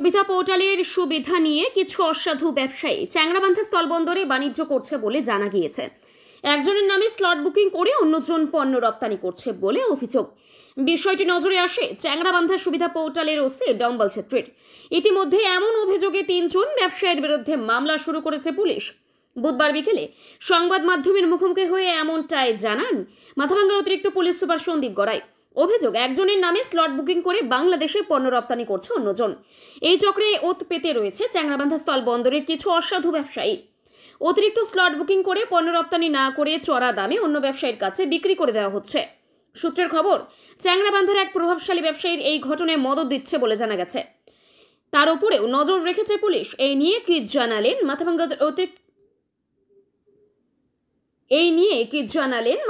সুবিধা পোর্টালের সুবিধা নিয়ে কিছু অসাধু ব্যবসায়ী চ্যাংড়াবান্ধা স্থলবন্দরে বাণিজ্য করছে বলে জানা গিয়েছে। একজনের নামে স্লট বুকিং করে অন্যজন পণ্য রপ্তানি করছে বলে অভিযোগ। বিষয়টি নজরে আসে চ্যাংড়াবান্ধা সুবিধা পোর্টালের ওসি ডম্বল ছেত্রীর। ইতিমধ্যে এমন অভিযোগে 3 জন ব্যবসায়ীর বিরুদ্ধে মামলা শুরু করেছে পুলিশ। বুধবার বিকেলে সংবাদ মাধ্যমের মুখোমুখি হয়ে এমনটাই জানান মাথাভাঙ্গার অতিরিক্ত পুলিশ সুপার সন্দীপ গড়াই। অভিযোগ, একজনের নামে স্লট বুকিং করে বাংলাদেশে পণ্য রপ্তানি করছে অন্যজন। এই চক্রে ওত পেতে রয়েছে চ্যাংড়াবান্ধা স্থল বন্দরের কিছু অসাধু ব্যবসায়ী। অতিরিক্ত স্লট বুকিং করে পণ্য রপ্তানি না করে চড়া দামে অন্য ব্যবসায়ীর কাছে বিক্রি করে দেওয়া হচ্ছে। সূত্রের খবর, চ্যাংড়াবান্ধার এক প্রভাবশালী ব্যবসায়ীর এই ঘটনায় মদত দিচ্ছে বলে জানা গেছে। তার উপরেও নজর রেখেছে পুলিশ। এই নিয়ে কি জানালেন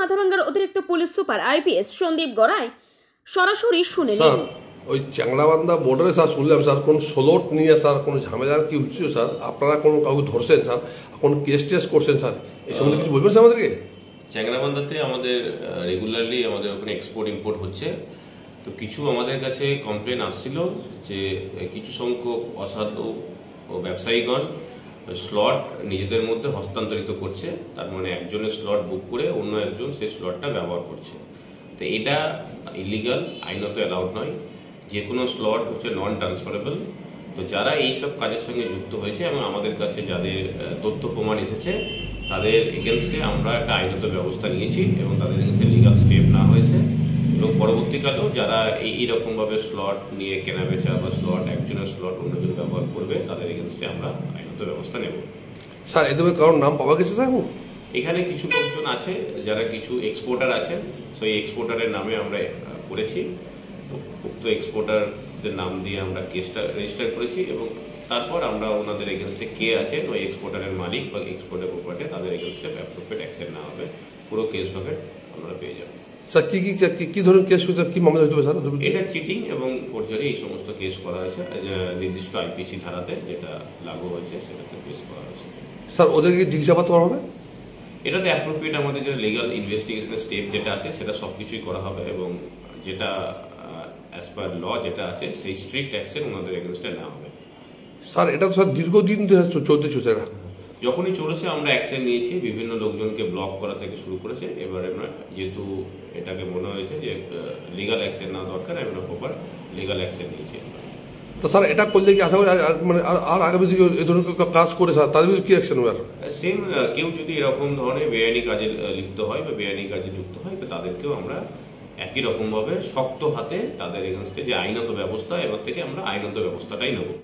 মাথাভাঙ্গার অতিরিক্ত police super IPS Sandip Garai, সরাসরি শুনে নিন। ওই চ্যাংড়াবান্ধা বর্ডারে স্যার শুনলাম স্যার কোন স্লট নিয়ে স্যার কোন ঝামেলা কি হচ্ছে স্যার, আপনারা কোন কাউকে ধরছেন স্যার, কোন কেস টেস করছেন স্যার, এই সম্বন্ধে কিছু বলবেন স্যার আমাদেরকে? চ্যাংড়াবান্ধাতে আমাদের রেগুলারলি আমাদের ওখানে এক্সপোর্ট ইম্পোর্ট হচ্ছে। তো কিছু আমাদের কাছে কমপ্লেন আসছিল যে কিছু সংখ্যক অসাধু ও ব্যবসায়ীগণ স্লট নিজেদের মধ্যে হস্তান্তরিত করছে। তার মানে একজনের স্লট বুক করে অন্য একজন সেই স্লটটা ব্যবহার করছে। তো এটা ইলিগাল, আইনত অ্যালাউড নয়। যে কোনো স্লট হচ্ছে নন ট্রান্সফারেবল। তো যারা এই সব কাজের সঙ্গে যুক্ত হয়েছে এবং আমাদের কাছে যাদের তথ্য প্রমাণ এসেছে তাদের এগেনস্টে আমরা একটা আইনত ব্যবস্থা নিয়েছি এবং তাদের এগেনস্টে লিগাল স্টেপ না হয়েছে। এবং পরবর্তীকালেও যারা এইরকমভাবে স্লট নিয়ে কেনা বেচা বা স্লট একজনের স্লট অন্যজন ব্যবহার করবে তাদের এগেনস্টে আমরা আইনত ব্যবস্থা নেব। স্যার এদের কারোর নাম পাওয়া গেছে স্যার? এখানে কিছু লোকজন আছে যারা কিছু এক্সপোর্টার আছেন, সেই এক্সপোর্টারের নামে আমরা করেছি। উক্ত এক্সপোর্টারদের নাম দিয়ে আমরা কেসটা রেজিস্টার করেছি এবং তারপর আমরা ওনাদের এগেনস্টে কে আছেন, ওই এক্সপোর্টারের মালিক বা এক্সপোর্টের প্রপার্টি, তাদের এগেনস্টে অ্যাপ্রোপ্রিয়েট অ্যাকশন না হবে, পুরো কেস ডকেট আমরা পেয়ে যাব। স্যার কি ধরনের কেস হয়েছে, কি মামলা হয়েছে স্যার? এটা চিটিং এবং ফোর্জারি এই সমস্ত কেস করা হয়েছে নির্দিষ্ট আইপিসি ধারাতে যেটা লাগু হয়েছে সেটাতে কেস করা হয়েছে। স্যার ওদেরকে জিজ্ঞাসাবাদ করা হবে? এটাতে অ্যাপ্রোপ্রিয়েট আমাদের যে লিগাল ইনভেস্টিগেশনের স্টেপ যেটা আছে সেটা সব কিছুই করা হবে এবং যেটা অ্যাজ পার ল যেটা আছে সেই স্ট্রিক্ট অ্যাকশন ওনাদের এগেনস্টে নেওয়া হবে। স্যার এটা তো স্যার দীর্ঘদিন চলতেছে স্যার। যখনই চলেছে আমরা অ্যাকশন নিয়েছি, বিভিন্ন লোকজনকে ব্লক করা থেকে শুরু করেছে। এবার আমরা যেহেতু এটাকে মনে হয়েছে যে লিগাল অ্যাকশন নেওয়া দরকার, আমরা প্রপার লিগাল অ্যাকশন নিয়েছি। তো স্যার এটা করলে কি আশা করি মানে আর আগামী দিকে এই ধরনের কাজ করে স্যার তাদের বিরুদ্ধে কি অ্যাকশন হবে? সেম কেউ যদি এরকম ধরনের বেআইনি কাজে লিপ্ত হয় বা বেআইনি কাজে যুক্ত হয় তো তাদেরকেও আমরা একই রকমভাবে শক্ত হাতে তাদের এগেনস্টে যে আইনত ব্যবস্থা এবার থেকে আমরা আইনত ব্যবস্থাটাই নেব।